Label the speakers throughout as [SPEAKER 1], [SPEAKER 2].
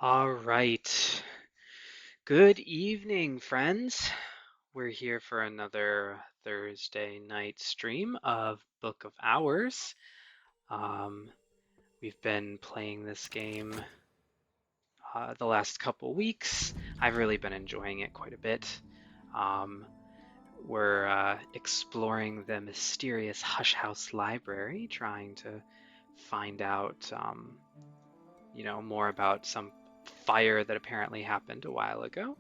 [SPEAKER 1] All right. Good evening, friends. We're here for another Thursday night stream of Book of Hours. Um, we've been playing this game the last couple weeks. I've really been enjoying it quite a bit. Um, we're exploring the mysterious Hush House Library, trying to find out, more about some fire that apparently happened a while ago.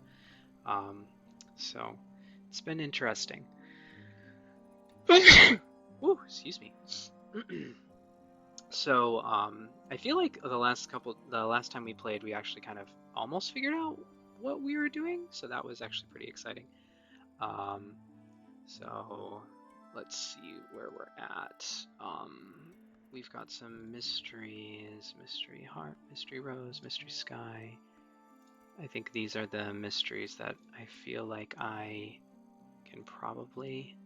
[SPEAKER 1] Um, so it's been interesting. Ooh, excuse me. I feel like the last time we played, we actually kind of almost figured out what we were doing. So that was actually pretty exciting. Um, so let's see where we're at. We've got some mysteries, mystery heart, mystery rose, mystery sky. I think these are the mysteries that I feel like I can probably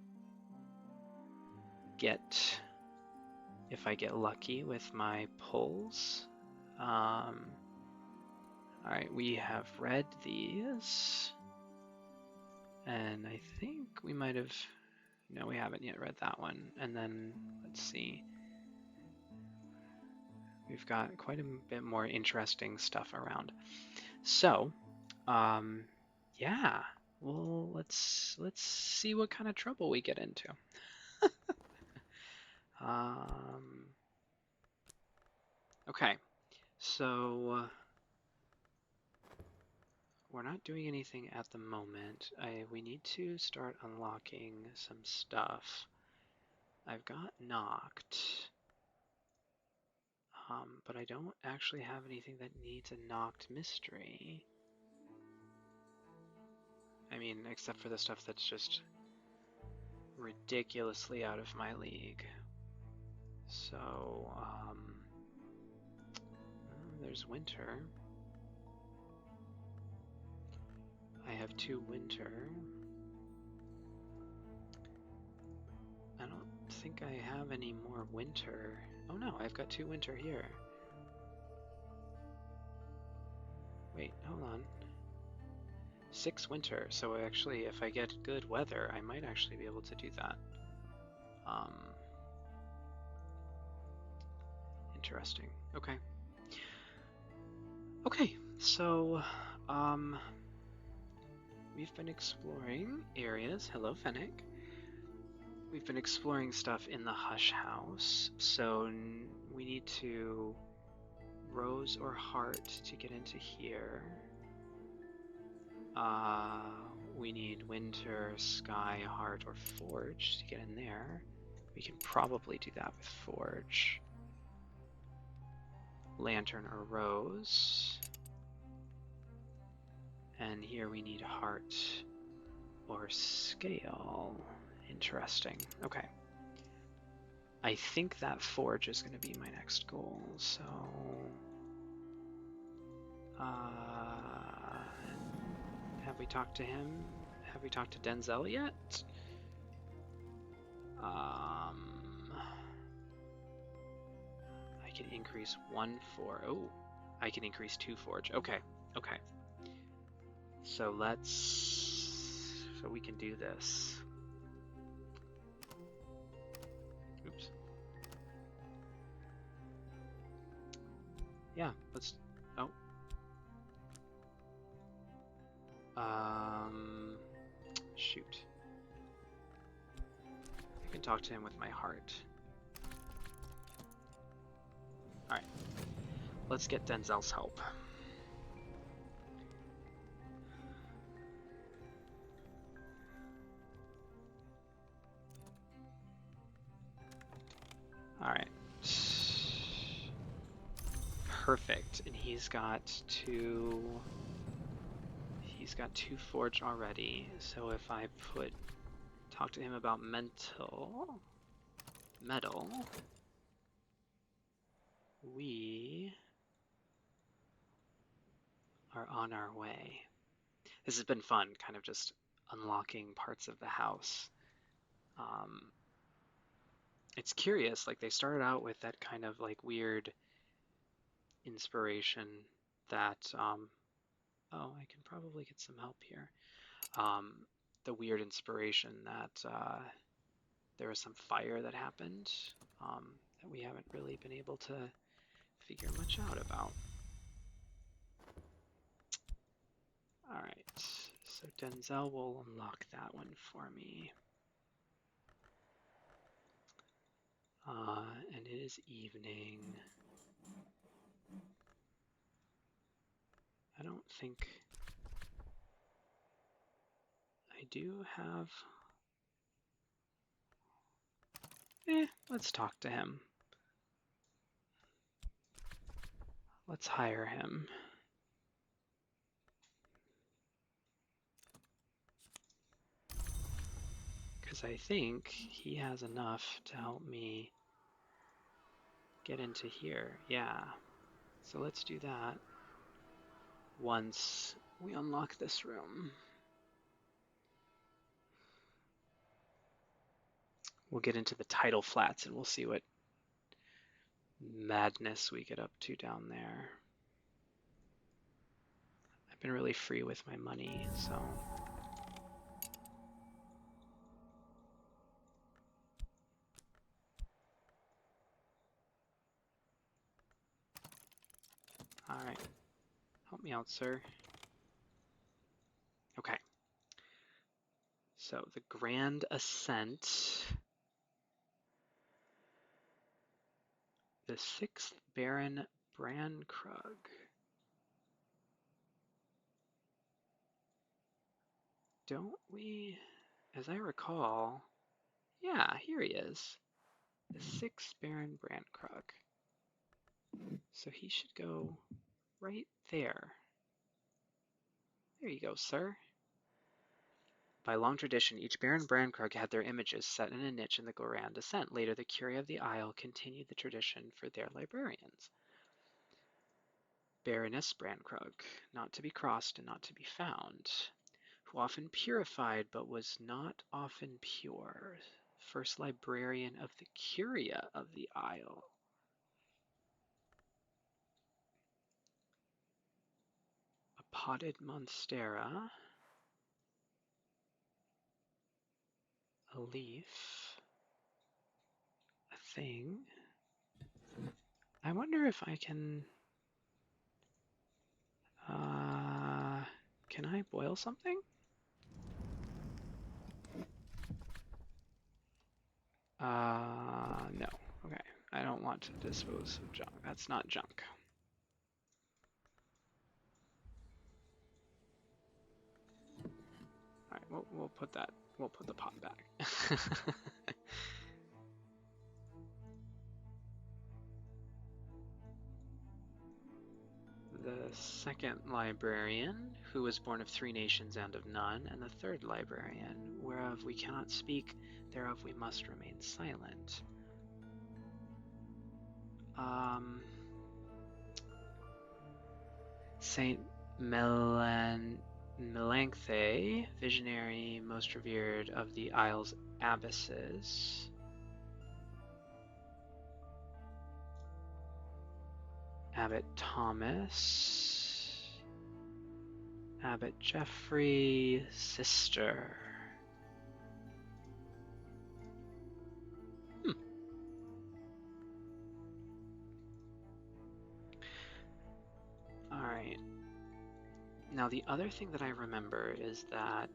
[SPEAKER 1] get if I get lucky with my pulls. Alright, we have read these, and I think we might have. No, we haven't yet read that one. And then, let's see. We've got quite a bit more interesting stuff around. So, um, yeah. Well, let's see what kind of trouble we get into. Um, okay, so we're not doing anything at the moment. We need to start unlocking some stuff. I've got knocked, but I don't actually have anything that needs a knocked mystery. I mean, except for the stuff that's just ridiculously out of my league. So, there's winter. I have 2 winter. I don't think I have any more winter. Oh no, I've got 2 winter here. Wait, hold on. 6 winter, so actually if I get good weather, I might actually be able to do that. Um, Interesting. Okay. Okay, so, we've been exploring areas. Hello, Fennec. We've been exploring stuff in the Hush House, so we need to Rose or Heart to get into here. We need Winter, Sky, Heart, or Forge to get in there. We can probably do that with Forge. Lantern or Rose. And here we need Heart or Scale. Interesting. Okay. I think that Forge is going to be my next goal, so... have we talked to him? Have we talked to Denzel yet? I can increase 1 for... Oh, I can increase 2 Forge. Okay, okay. So we can do this. Oops. Yeah, let's... Oh. Shoot. I can talk to him with my heart. Alright. Let's get Denzel's help. Alright. Perfect. And he's got 2... He's got 2 Forge already. So if I talk to him about metal, we are on our way. This has been fun, kind of just unlocking parts of the house. It's curious, like they started out with that kind of like weird inspiration that, oh, I can probably get some help here. The weird inspiration that there was some fire that happened that we haven't really been able to figure much out about. Alright, so Denzel will unlock that one for me. And it is evening. I don't think I do have... let's talk to him. Let's hire him. Because I think he has enough to help me get into here. Yeah. So let's do that once we unlock this room. We'll get into the tidal flats and we'll see what madness we get up to down there. I've been really free with my money, so... Alright. Help me out, sir. Okay. So, the Grand Ascent. The 6th Baron Brankrug. Don't we... As I recall... Yeah, here he is. The 6th Baron Brankrug. So he should go right there. There you go, sir. By long tradition, each Baron Brankrug had their images set in a niche in the Grand Ascent. Later, the Curia of the Isle continued the tradition for their librarians. Baroness Brankrug, not to be crossed and not to be found, who often purified but was not often pure. First librarian of the Curia of the Isle. A potted monstera. A leaf. A thing. I wonder if I can... can I boil something? No. Okay. I don't want to dispose of junk. That's not junk. Alright, we'll put that, we'll put the pot back. The 2nd librarian, who was born of 3 nations and of none, and the 3rd librarian, whereof we cannot speak, thereof we must remain silent. Saint Melanthe, visionary, most revered of the Isle's abbesses. Abbot Thomas. Abbot Geoffrey, sister. Alright. Now the other thing that I remember is that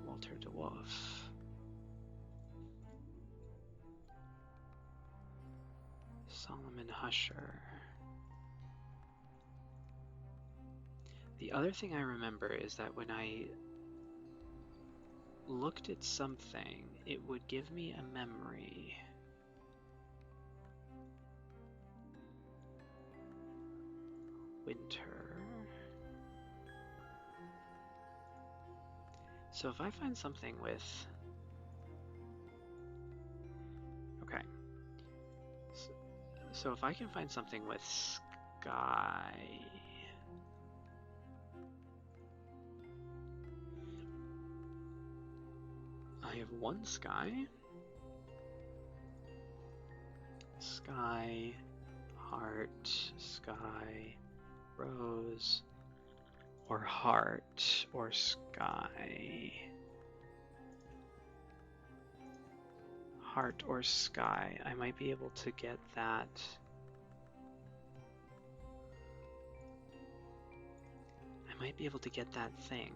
[SPEAKER 1] Walter de Wolf. Solomon Husher. The other thing I remember is that when I looked at something, it would give me a memory. Winter. So if I find something with... Okay. So if I can find something with sky... I have 1 sky. Sky, heart, sky, rose, or heart, or sky. Heart or sky. I might be able to get that. I might be able to get that thing.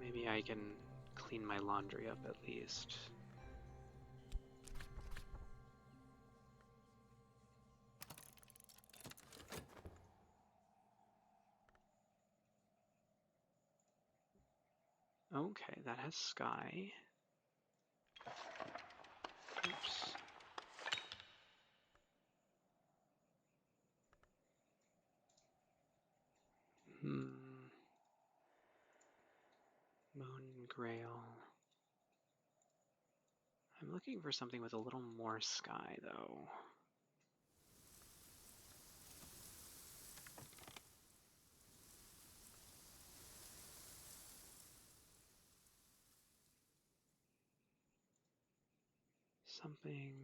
[SPEAKER 1] Maybe I can clean my laundry up at least. Okay, that has sky. Oops. Moon Grail. I'm looking for something with a little more sky, though. Something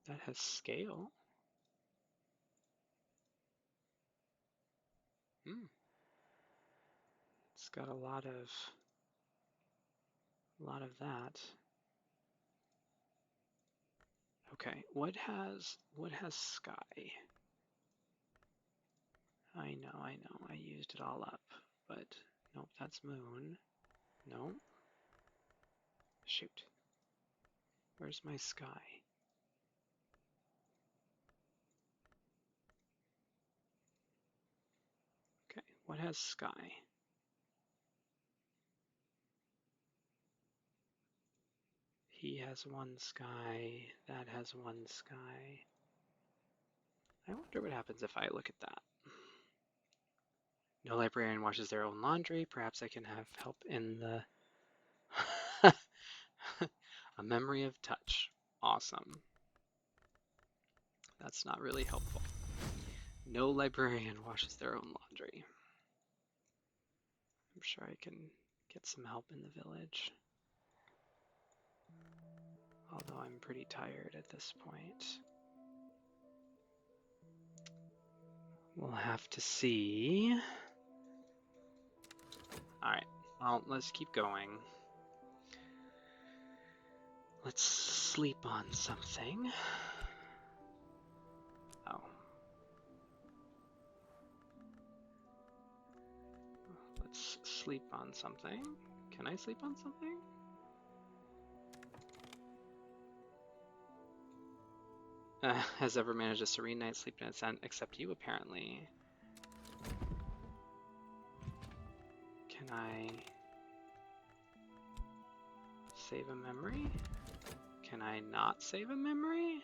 [SPEAKER 1] that has scale. It's got a lot of that. Okay, what has sky? I know, I used it all up, but nope, that's moon. No. Shoot. Where's my sky? Okay, what has sky? He has one sky, that has one sky. I wonder what happens if I look at that. No librarian washes their own laundry. Perhaps I can have help in the... A memory of touch. Awesome. That's not really helpful. No librarian washes their own laundry. I'm sure I can get some help in the village. Although I'm pretty tired at this point. We'll have to see. Alright, well, let's keep going. Let's sleep on something. Oh. Let's sleep on something. Can I sleep on something? Has ever managed a serene night's sleep in Ascent except you, apparently. Can I save a memory? Can I not save a memory?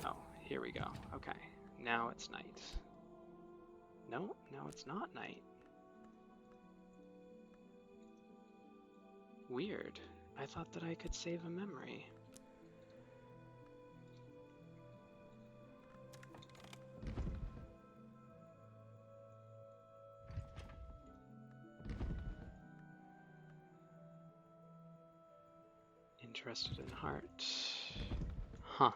[SPEAKER 1] Oh, here we go. Okay, now it's night. No, now it's not night. Weird. I thought that I could save a memory. Interested in heart. Huh.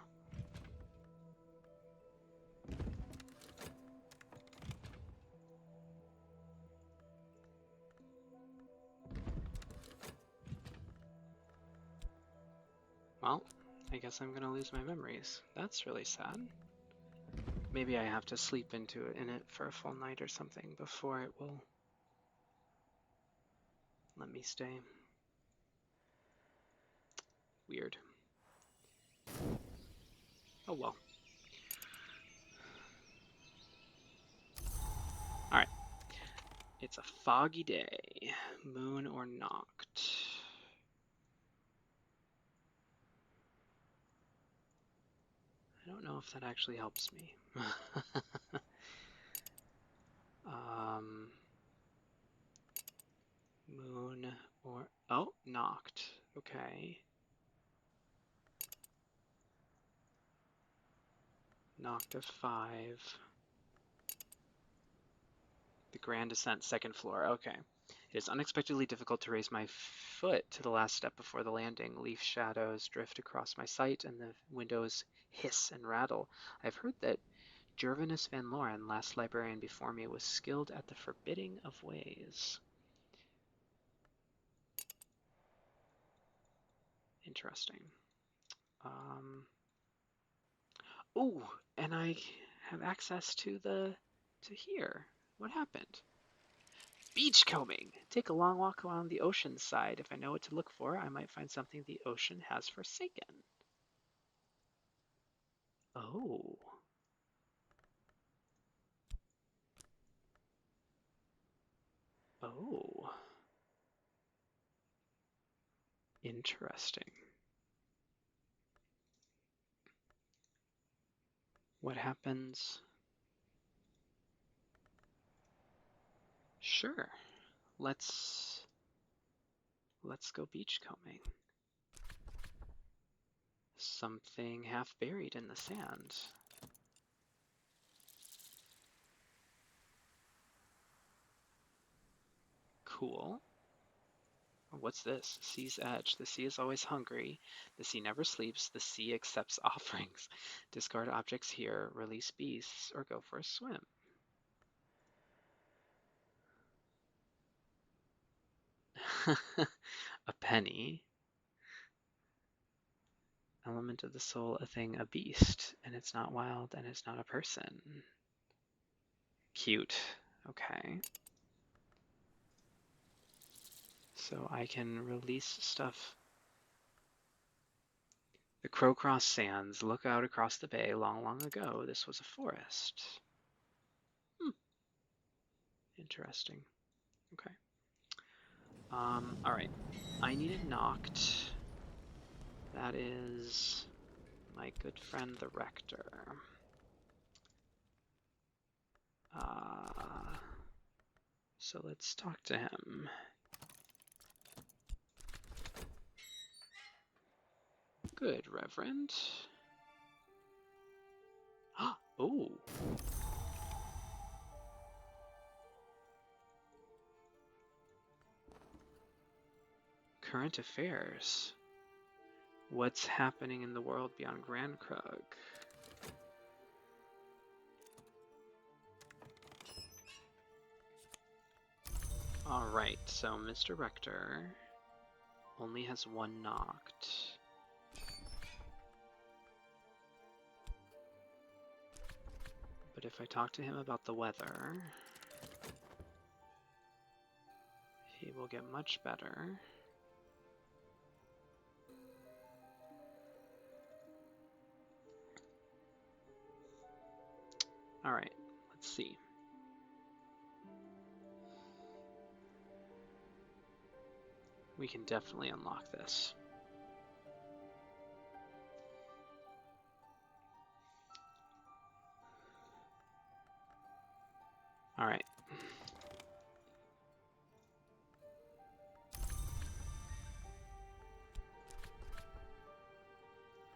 [SPEAKER 1] Well, I guess I'm gonna lose my memories. That's really sad. Maybe I have to sleep in it for a full night or something before it will let me stay. Weird. Oh well. Alright. It's a foggy day. Moon or knocked. I don't know if that actually helps me. Moon or... Oh, knocked. Okay. Knocked a 5. The Grand Ascent, 2nd floor. Okay. It is unexpectedly difficult to raise my foot to the last step before the landing. Leaf shadows drift across my sight, and the windows hiss and rattle. I've heard that Gervinus Van Loren, last librarian before me, was skilled at the forbidding of ways. Interesting. Oh, and I have access to here. What happened? Beachcombing. Take a long walk along the ocean side. If I know what to look for, I might find something the ocean has forsaken. Oh. Oh. Interesting. What happens? Sure. Let's go beachcombing. Something half buried in the sand. Cool. What's this? Sea's edge. The sea is always hungry. The sea never sleeps. The sea accepts offerings. Discard objects here, release beasts, or go for a swim. A penny. Element of the soul, a thing, a beast. And it's not wild, and it's not a person. Cute. Okay. So I can release stuff. The Crowcross Sands. Look out across the bay. Long, long ago, this was a forest. Interesting. Okay. Alright. I need it knocked. That is my good friend the Rector. So let's talk to him. Good, Reverend. Oh. Current affairs. What's happening in the world beyond Grand Krug? Alright, so Mr. Rector only has 1 knocked. But if I talk to him about the weather, he will get much better. Alright, let's see. We can definitely unlock this. Alright.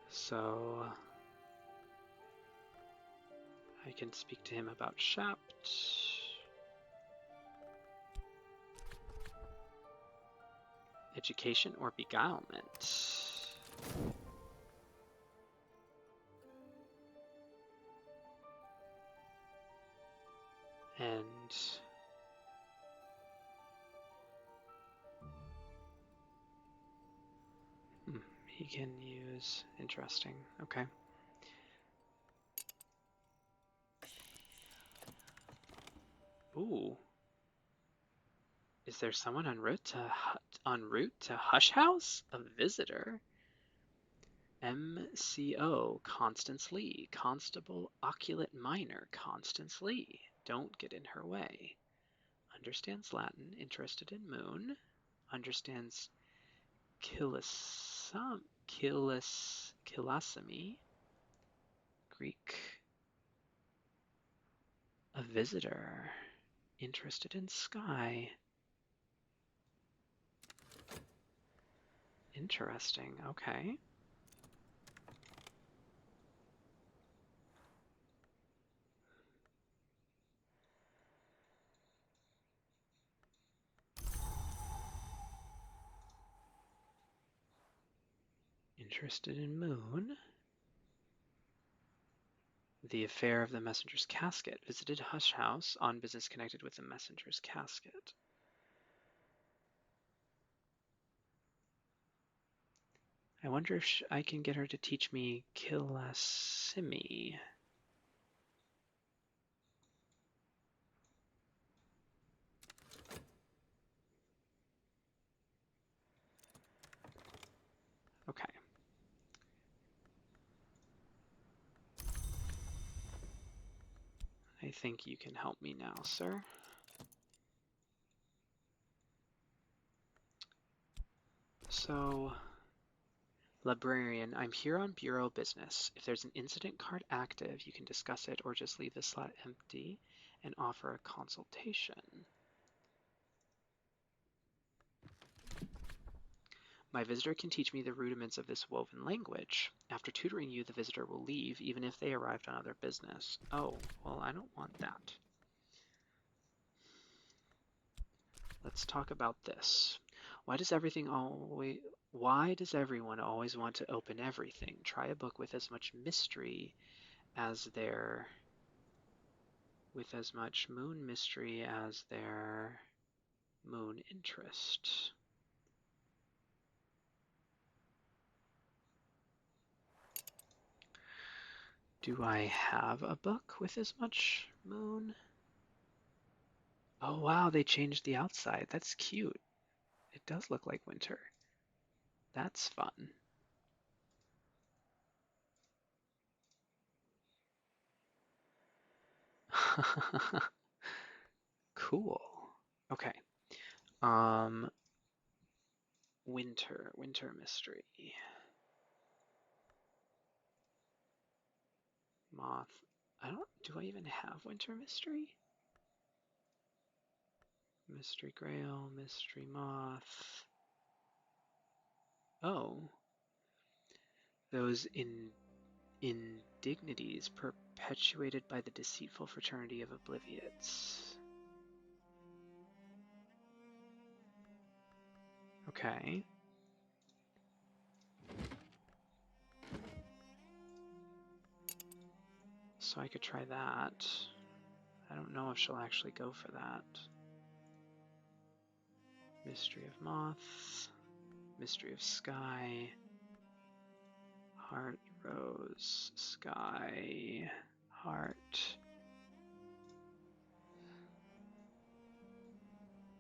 [SPEAKER 1] So I can speak to him about Shapt. Education or beguilement. And he can use, interesting, okay. Ooh. Is there someone en route to Hush House? A visitor? MCO, Constance Lee. Constable Oculate Minor, Constance Lee. Don't get in her way. Understands Latin, interested in moon. Understands Kilosemy. Greek. A visitor. Interested in sky. Interesting, okay. Interested in Moon. The affair of the messenger's casket. Visited Hush House on business connected with the messenger's casket. I wonder if I can get her to teach me Kilasimi. Okay. I think you can help me now, sir. So, librarian, I'm here on bureau business. If there's an incident card active, you can discuss it or just leave the slot empty and offer a consultation. My visitor can teach me the rudiments of this woven language. After tutoring you, the visitor will leave, even if they arrived on other business. Oh, well, I don't want that. Let's talk about this. Why does everyone always want to open everything? Try a book with as much mystery as their moon mystery as their moon interest. Do I have a book with as much moon? Oh wow, they changed the outside. That's cute. It does look like winter. That's fun. Cool. Okay. Um, winter mystery. Moth. Do I even have winter mystery? Mystery Grail, Mystery Moth. Oh. Those indignities perpetuated by the deceitful fraternity of obliviates. Okay. So I could try that. I don't know if she'll actually go for that. Mystery of Moth. Mystery of Sky. Heart, Rose, Sky, Heart.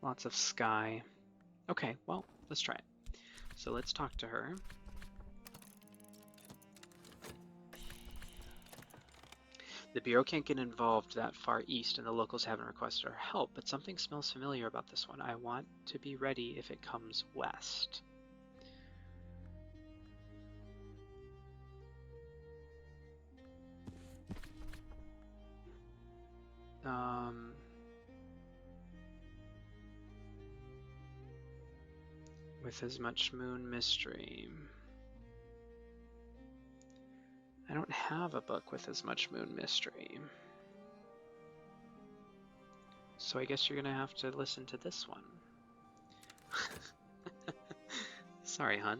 [SPEAKER 1] Lots of sky. Okay, well, let's try it. So let's talk to her. The Bureau can't get involved that far east and the locals haven't requested our help, but something smells familiar about this one. I want to be ready if it comes west. With as much moon mystery. I don't have a book with as much moon mystery. So I guess you're gonna have to listen to this one. Sorry, hun.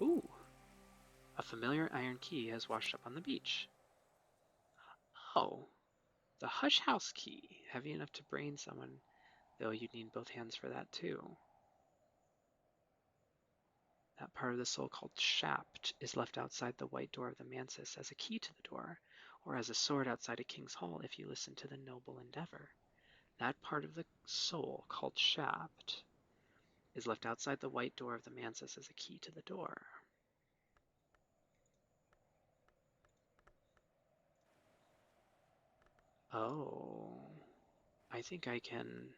[SPEAKER 1] Ooh. A familiar iron key has washed up on the beach. Oh. The Hush House key. Heavy enough to brain someone, though you'd need both hands for that too. That part of the soul called Shapt is left outside the white door of the mansis as a key to the door, or as a sword outside a king's hall if you listen to the noble endeavor. That part of the soul called Shapt is left outside the white door of the mansis as a key to the door. Oh, I think I can...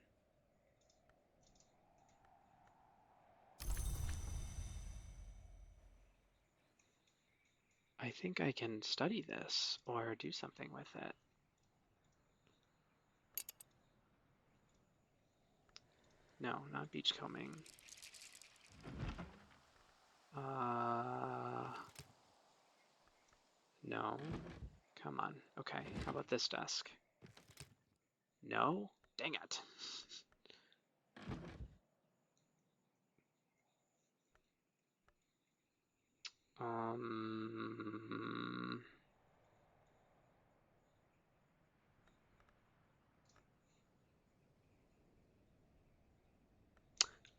[SPEAKER 1] I think I can study this or do something with it. No, not beachcombing. No. Come on. Okay, how about this desk? No? Dang it.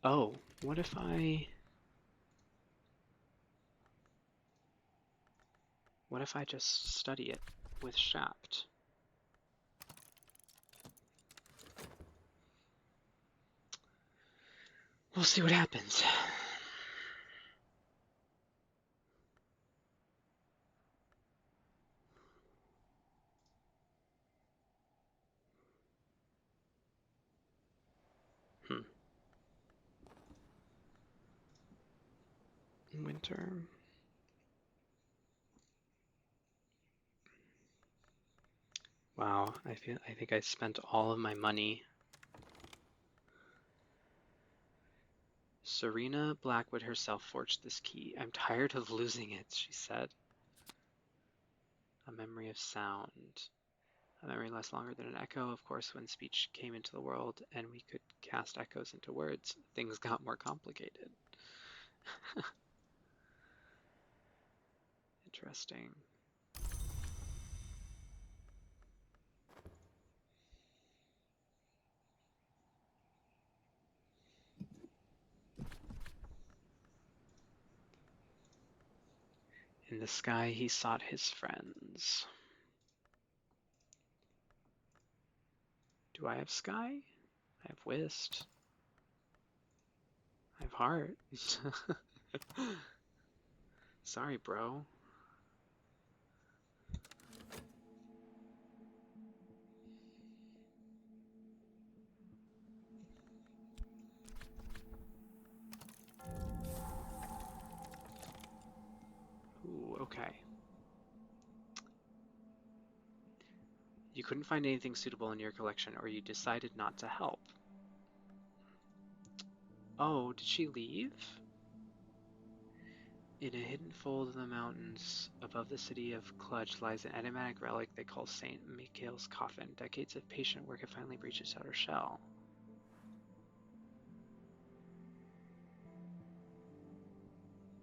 [SPEAKER 1] Oh, what if I just study it with Shapt? We'll see what happens. Winter. Wow, I think I spent all of my money. Serena Blackwood herself forged this key. I'm tired of losing it, she said. A memory of sound. A memory lasts longer than an echo. Of course, when speech came into the world and we could cast echoes into words, things got more complicated. Interesting. In the sky, he sought his friends. Do I have sky? I have whist. I have heart. Sorry, bro. Ooh, okay. You couldn't find anything suitable in your collection, or you decided not to help. Oh, did she leave? In a hidden fold of the mountains above the city of Cluj lies an enigmatic relic they call St. Michael's coffin. Decades of patient work have finally breached its outer shell.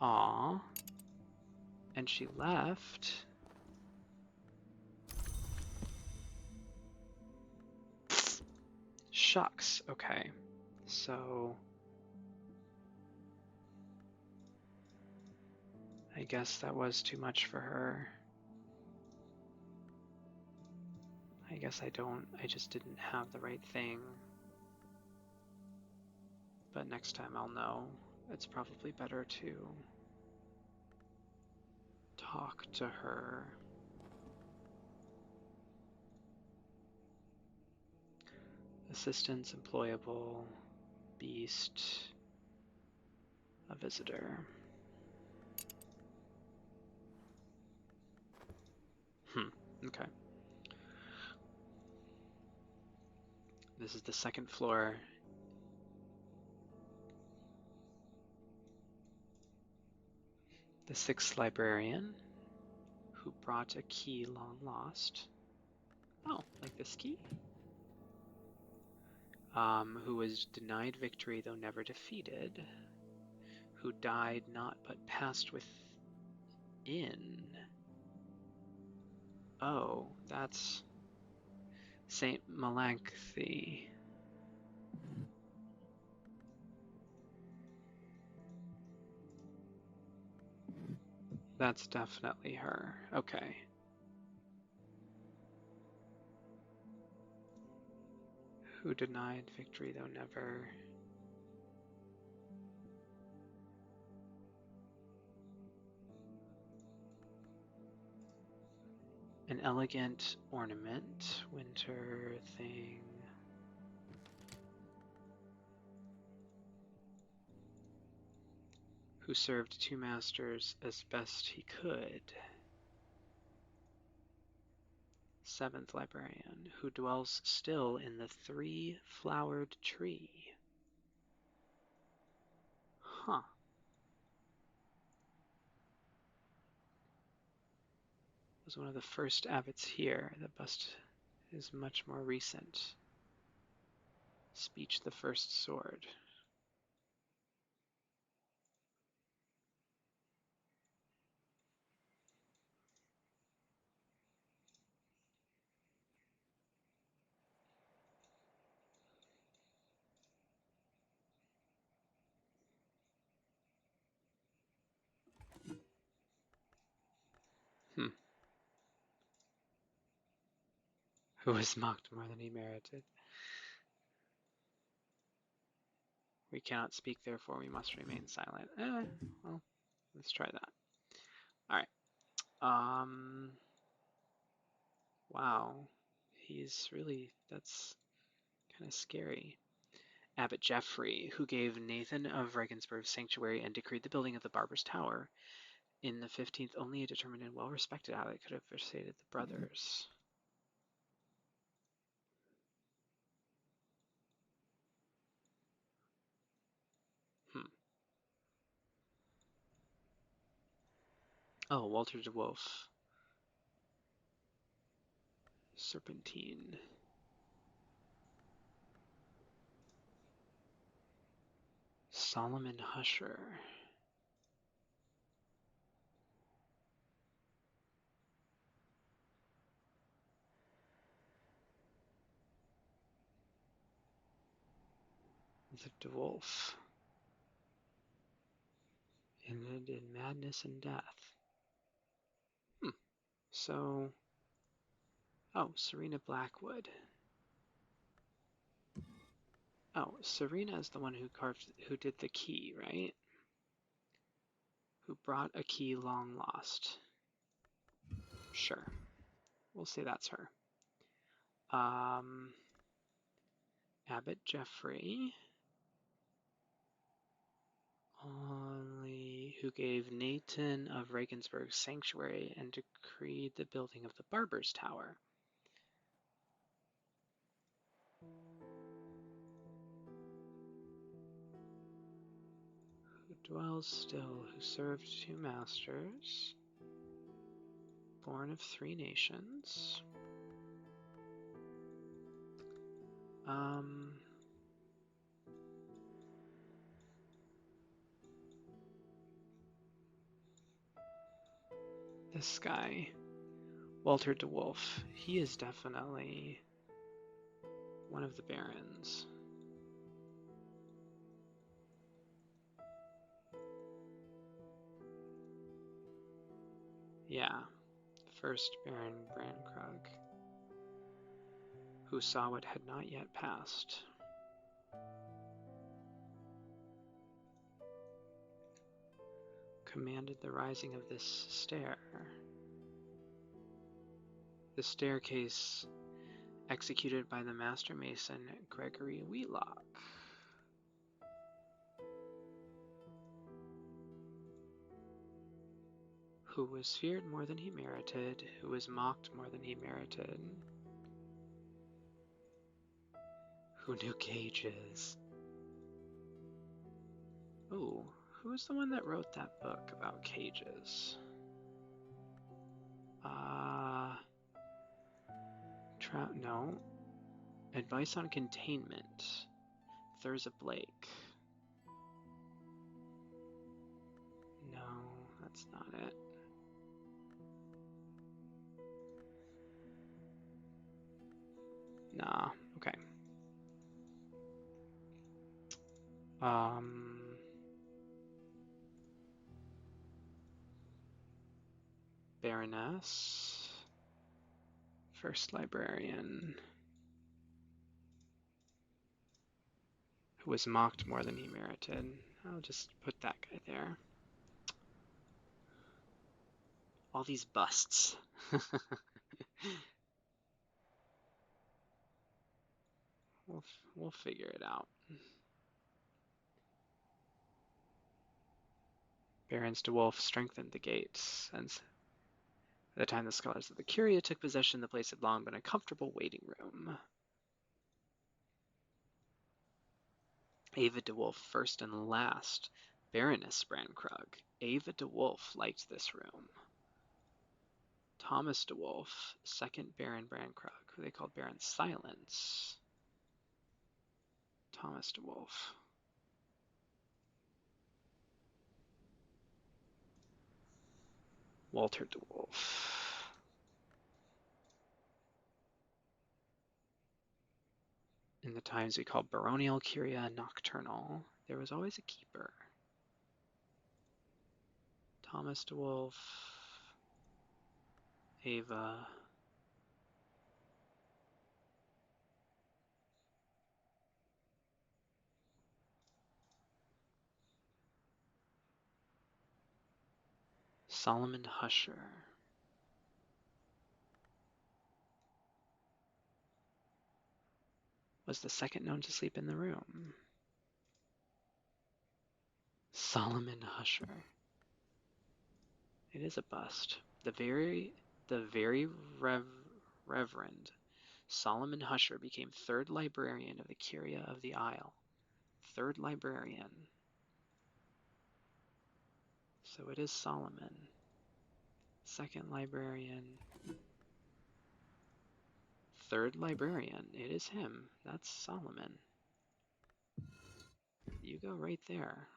[SPEAKER 1] Aww. And she left. Shucks. Okay. So I guess that was too much for her. I guess I just didn't have the right thing. But next time I'll know. It's probably better to talk to her. Assistants, employable, beast, a visitor. Okay. This is the second floor. The sixth librarian, who brought a key long lost. Oh, like this key? Who was denied victory though never defeated. Who died not but passed within. Oh, that's Saint Malankthi. That's definitely her. Okay. Who denied victory though never. An elegant ornament, winter thing. Who served two masters as best he could. Seventh librarian, who dwells still in the three-flowered tree. Huh. was one of the first abbots here. The bust is much more recent. Speech the first sword. Who was mocked more than he merited. We cannot speak, therefore we must remain silent. Well, let's try that. Alright. Wow. That's kind of scary. Abbot Geoffrey, who gave Nathan of Regensburg sanctuary and decreed the building of the Barber's Tower. In the 15th, only a determined and well-respected abbot could have persuaded the brothers. Oh, Walter de Wolf. Serpentine. Solomon Husher. The de Wolf. Ended in madness and death. So, oh, Serena Blackwood. Oh, Serena is the one who did the key, right? Who brought a key long lost. Sure. We'll say that's her. Abbot Geoffrey. Who gave Nathan of Regensburg sanctuary and decreed the building of the Barber's Tower. Who dwells still, who served two masters, born of three nations. This guy, Walter de Wolf, he is definitely one of the barons. Yeah, first Baron Brankrug, who saw what had not yet passed. Commanded the rising of this stair. The staircase executed by the master mason Gregory Wheelock. Who was feared more than he merited, who was mocked more than he merited. Who knew cages? Oh, who was the one that wrote that book about cages? No. Advice on Containment. Thurza Blake. No, that's not it. Nah, okay. Baroness. First librarian. Who was mocked more than he merited. I'll just put that guy there. All these busts. We'll figure it out. Barons de Wolf strengthened the gates, and by the time the scholars of the Curia took possession, the place had long been a comfortable waiting room. Ava de Wolf, first and last. Baroness Brankrug. Ava de Wolf liked this room. Thomas de Wolf, second Baron Brankrug, who they called Baron Silence. Thomas de Wolf. Walter de Wolf. In the times we called baronial curia nocturnal, there was always a keeper. Thomas de Wolf, Ava, Solomon Husher. Was the second known to sleep in the room. Solomon Husher. It is a bust. The very Reverend Solomon Husher became third librarian of the Curia of the Isle. Third librarian. So it is Solomon. Second librarian. Third librarian. It is him. That's Solomon. You go right there.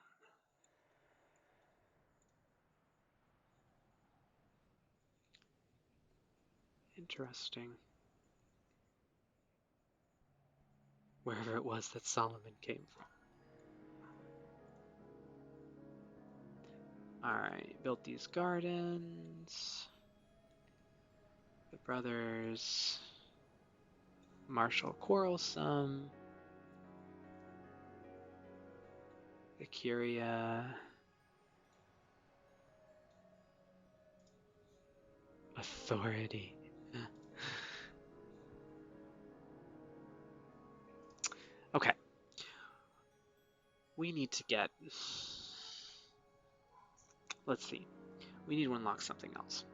[SPEAKER 1] Interesting. Wherever it was that Solomon came from. Alright, built these gardens. The brothers. Marshal Quarrelsome. The Curia. Authority. Okay. We need to get... Let's see. We need to unlock something else.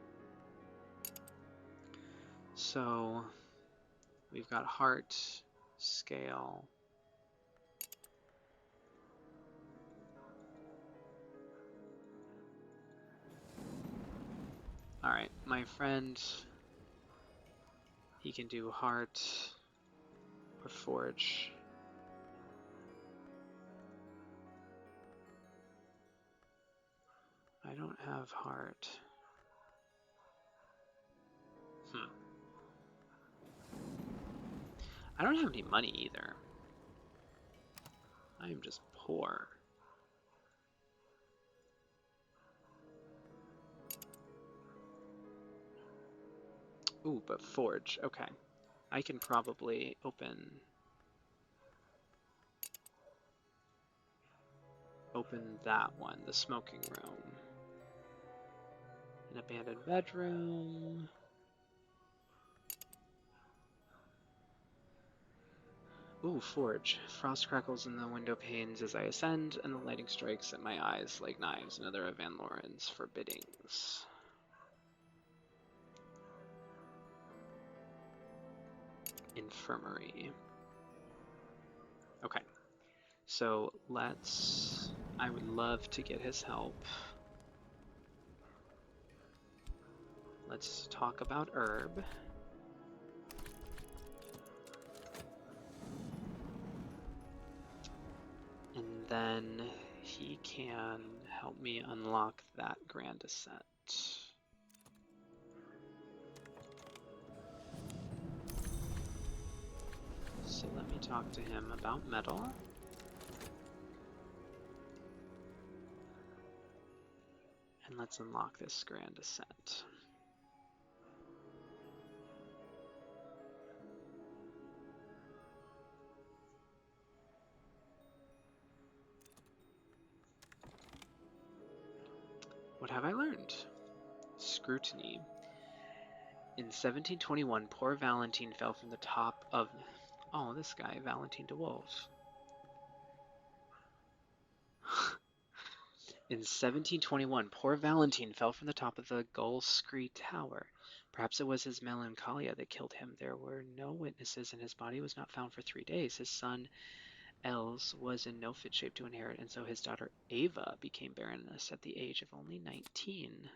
[SPEAKER 1] So, we've got heart, scale. Alright, my friend, he can do heart or forge. I don't have heart. I don't have any money either. I am just poor. Ooh, but forge. Okay. I can probably open that one, the smoking room. An abandoned bedroom. Ooh, forge. Frost crackles in the window panes as I ascend, and the lighting strikes at my eyes like knives. Another of Van Loren's forbiddings. Infirmary. Okay. So let's... I would love to get his help. Let's talk about herb. And then he can help me unlock that Grand Ascent. So let me talk to him about metal. And let's unlock this Grand Ascent. What have I learned? Scrutiny. In 1721, poor Valentine fell from the top of... Oh, this guy, Valentine de Wolf. In 1721, poor Valentine fell from the top of the Gull Scree Tower. Perhaps it was his melancholia that killed him. There were no witnesses, and his body was not found for 3 days. His son, Els, was in no fit shape to inherit, and so his daughter Ava became Baroness at the age of only 19.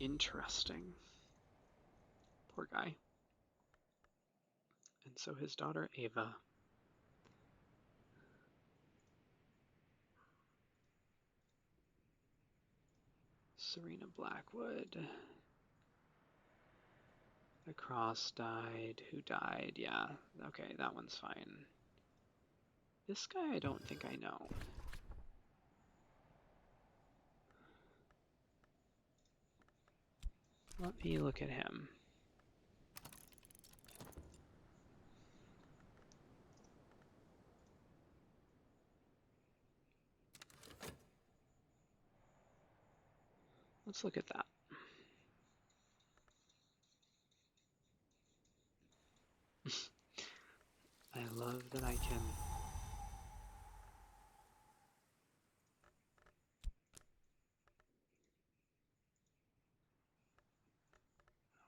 [SPEAKER 1] Interesting. Poor guy. And so his daughter Ava. Serena Blackwood. The Cross died. Who died? Yeah, okay, that one's fine. This guy I don't think I know. Let me look at him. Let's look at that. I love that I can...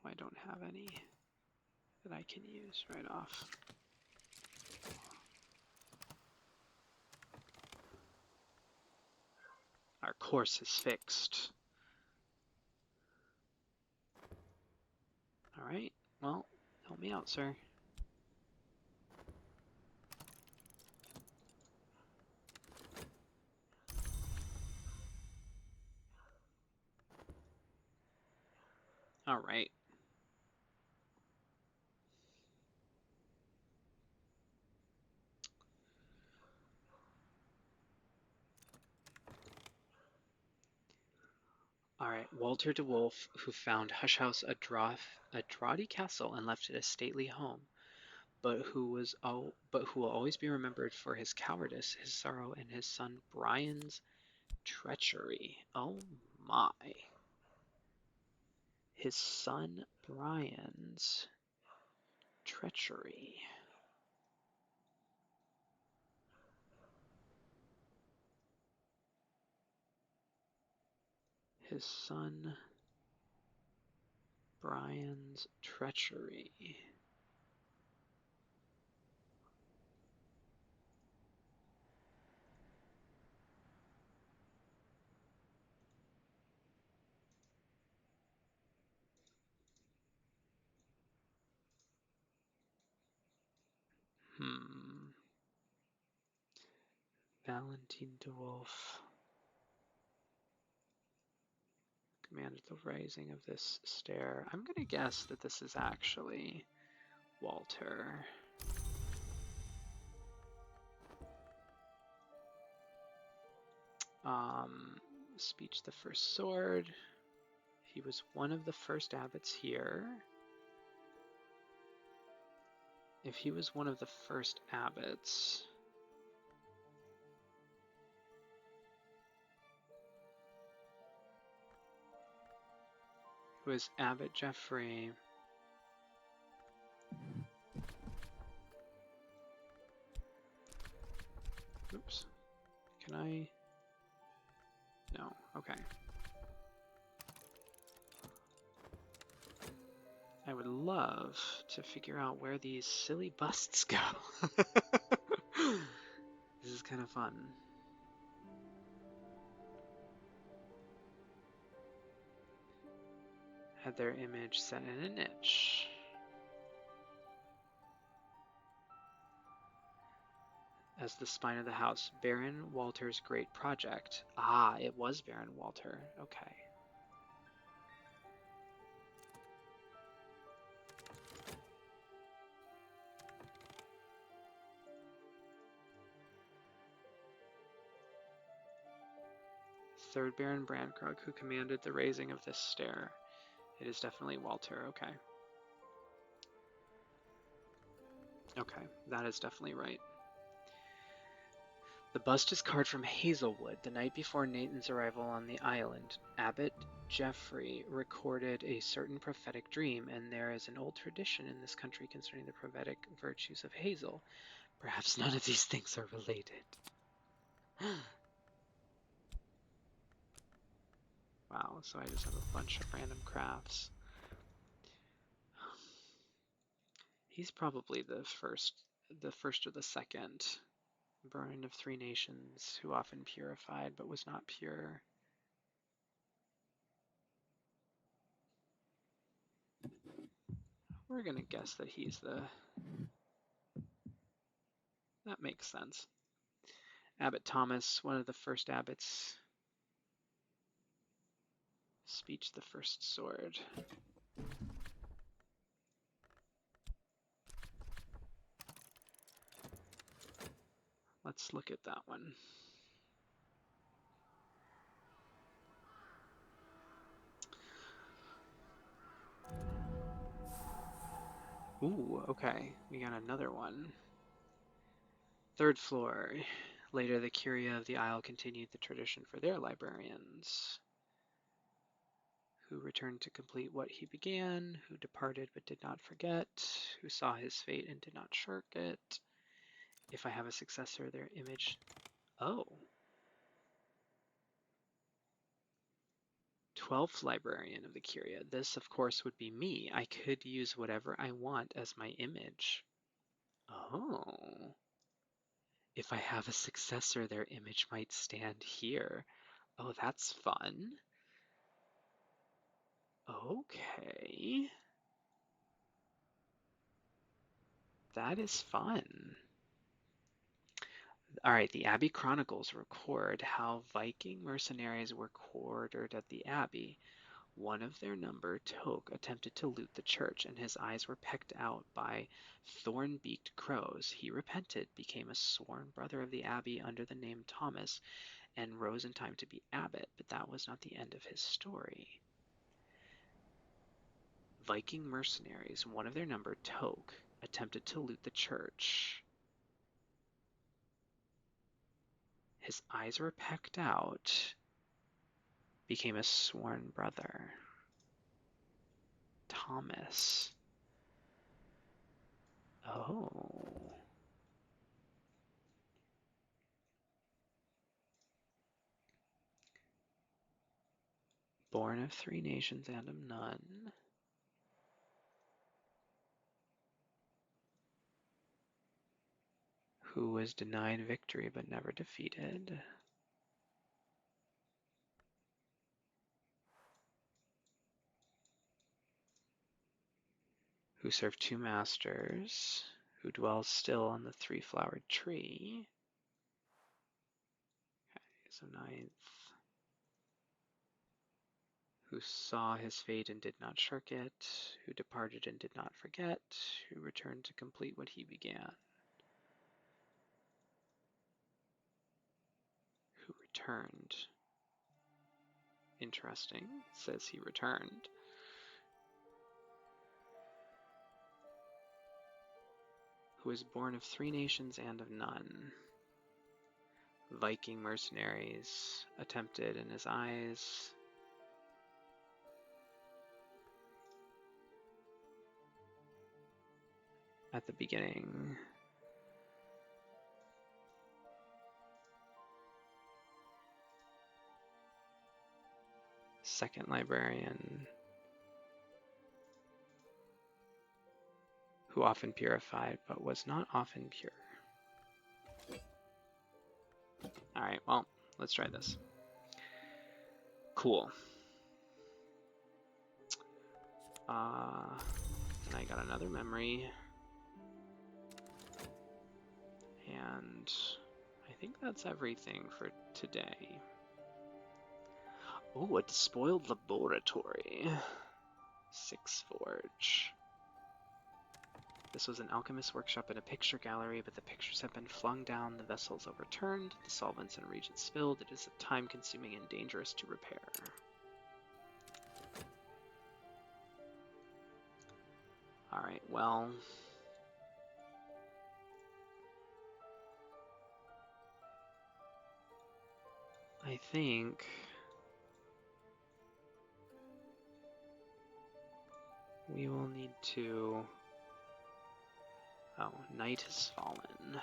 [SPEAKER 1] Oh, I don't have any that I can use right off. Our course is fixed. Alright, well, help me out, sir. Alright. Alright, Walter de Wolf, who found Hush House a draughty castle and left it a stately home, but who will always be remembered for his cowardice, his sorrow, and his son Brian's treachery. Oh my. His son Brian's treachery. His son Brian's treachery. Valentine de Wolf commanded the raising of this stair. I'm going to guess that this is actually Walter. Speech the First Sword. He was one of the first abbots here. If he was one of the first abbots... Who is Abbot Geoffrey? Oops. Can I? No. Okay. I would love to figure out where these silly busts go. This is kind of fun. Had their image set in a niche. As the spine of the house, Baron Walter's great project. Ah, it was Baron Walter. Okay. Third Baron Brandkrug, who commanded the raising of this stair. It is definitely Walter. Okay. Okay, that is definitely right. The bust is carved from Hazelwood. The night before Nathan's arrival on the island, Abbot Geoffrey recorded a certain prophetic dream, and there is an old tradition in this country concerning the prophetic virtues of hazel. Perhaps none of these things are related. Wow, so I just have a bunch of random crafts. He's probably the first or the second. Burning of three nations, who often purified but was not pure. We're gonna guess that he's the... That makes sense. Abbot Thomas, one of the first abbots. Speech the first sword. Let's look at that one. Ooh, okay. We got another one. Third floor. Later, the Curia of the Isle continued the tradition for their librarians, who returned to complete what he began, who departed but did not forget, who saw his fate and did not shirk it. If I have a successor, their image... Oh. 12th librarian of the Curia. This, of course, would be me. I could use whatever I want as my image. Oh. If I have a successor, their image might stand here. Oh, that's fun. Okay. That is fun. All right, the Abbey Chronicles record how Viking mercenaries were quartered at the Abbey. One of their number, Toke, attempted to loot the church, and his eyes were pecked out by thorn-beaked crows. He repented, became a sworn brother of the Abbey under the name Thomas, and rose in time to be abbot, but that was not the end of his story. Viking mercenaries, one of their number, Toke, attempted to loot the church. His eyes were pecked out, became a sworn brother. Thomas. Oh. Born of 3 nations and of none. Who was denied victory but never defeated. Who served 2 masters. Who dwells still on the 3-flowered tree. Okay, so 9th. Who saw his fate and did not shirk it. Who departed and did not forget. Who returned to complete what he began. Who returned. Interesting. It says he returned. Who was born of 3 nations and of none. Viking mercenaries attempted in his eyes. At the beginning. Second librarian. Who often purified, but was not often pure. Alright, well, let's try this. Cool. And I got another memory. And I think that's everything for today. Oh, a despoiled laboratory. 6 Forge. This was an alchemist's workshop and a picture gallery, but the pictures have been flung down, the vessels overturned, the solvents and reagents spilled. It is time-consuming and dangerous to repair. Alright, well... I think... we will need to... Oh, night has fallen.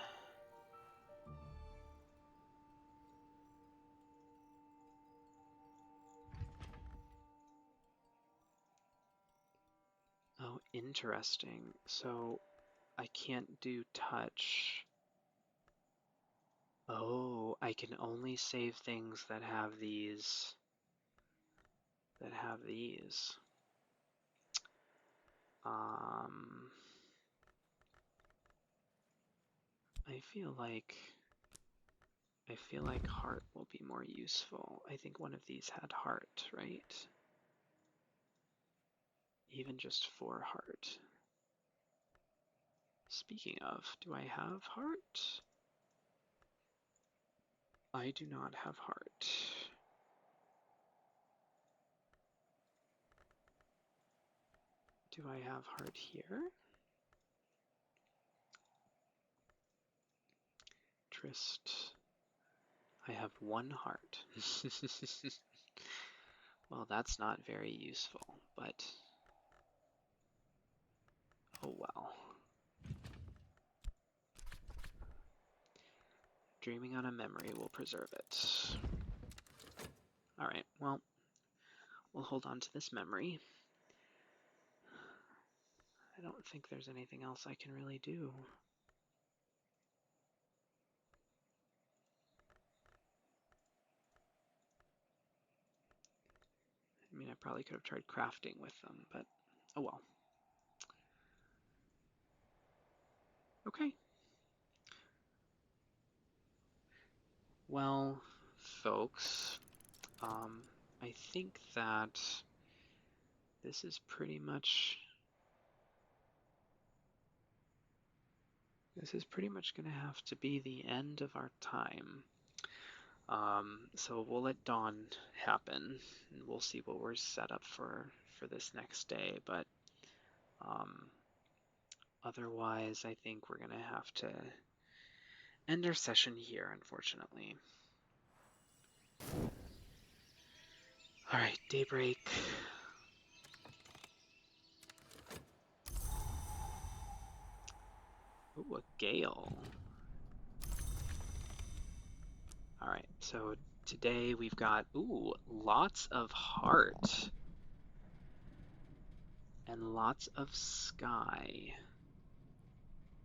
[SPEAKER 1] Oh, interesting. So, I can't do touch. Oh, I can only save things that have these. I feel like heart will be more useful. I think one of these had heart, right? Even just 4 heart. Speaking of, do I have heart? I do not have heart. Do I have heart here? Trist. I have 1 heart. Well, that's not very useful, but oh well. Dreaming on a memory will preserve it. Alright, well, we'll hold on to this memory. I don't think there's anything else I can really do. I mean, I probably could have tried crafting with them, but oh well. Okay. Well, folks, I think that this is pretty much going to have to be the end of our time. So we'll let dawn happen, and we'll see what we're set up for this next day. But otherwise, I think we're gonna have to end our session here, unfortunately. All right, daybreak. Ooh, a gale. All right, so today we've got, lots of heart and lots of sky.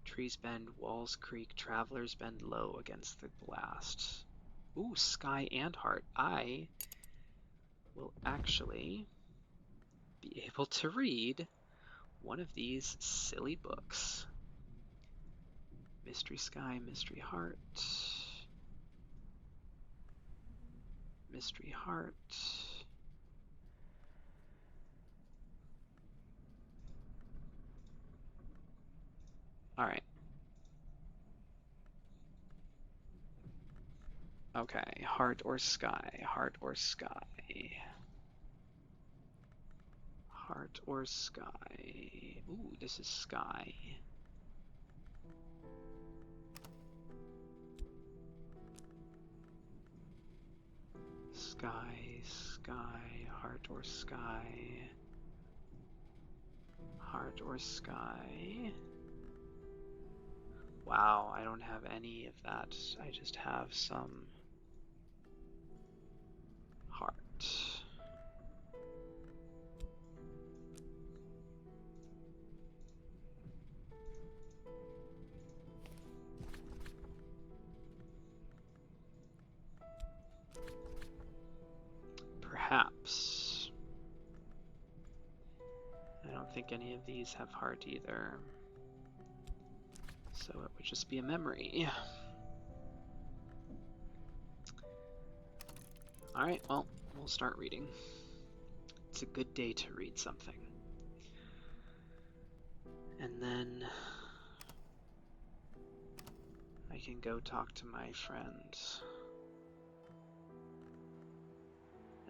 [SPEAKER 1] Trees bend, walls creak, travelers bend low against the blast. Ooh, sky and heart. I will actually be able to read one of these silly books. Mystery Sky, Mystery Heart. Mystery Heart. Alright. Okay, heart or sky, heart or sky. Heart or sky. Ooh, this is sky. Sky, sky, heart or sky. Heart or sky. Wow, I don't have any of that. I just have some heart. Perhaps. I don't think any of these have heart either. So it would just be a memory. Alright, well, we'll start reading. It's a good day to read something. And then I can go talk to my friends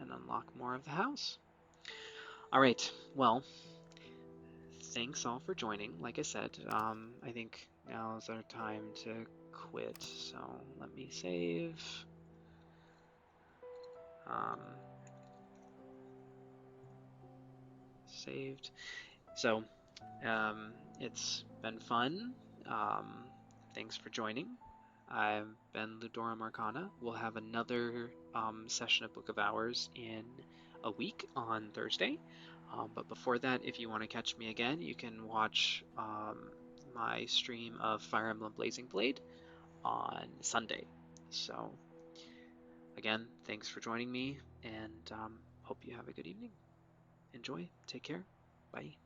[SPEAKER 1] and unlock more of the house. Alright, well, thanks all for joining. Like I said, I think now is our time to quit, so let me save. Saved. So, it's been fun. Thanks for joining. I've been Ludora Marcana. We'll have another session of Book of Hours in a week on Thursday. But before that, if you want to catch me again, you can watch my stream of Fire Emblem Blazing Blade on Sunday. So, again, thanks for joining me, and hope you have a good evening. Enjoy. Take care. Bye.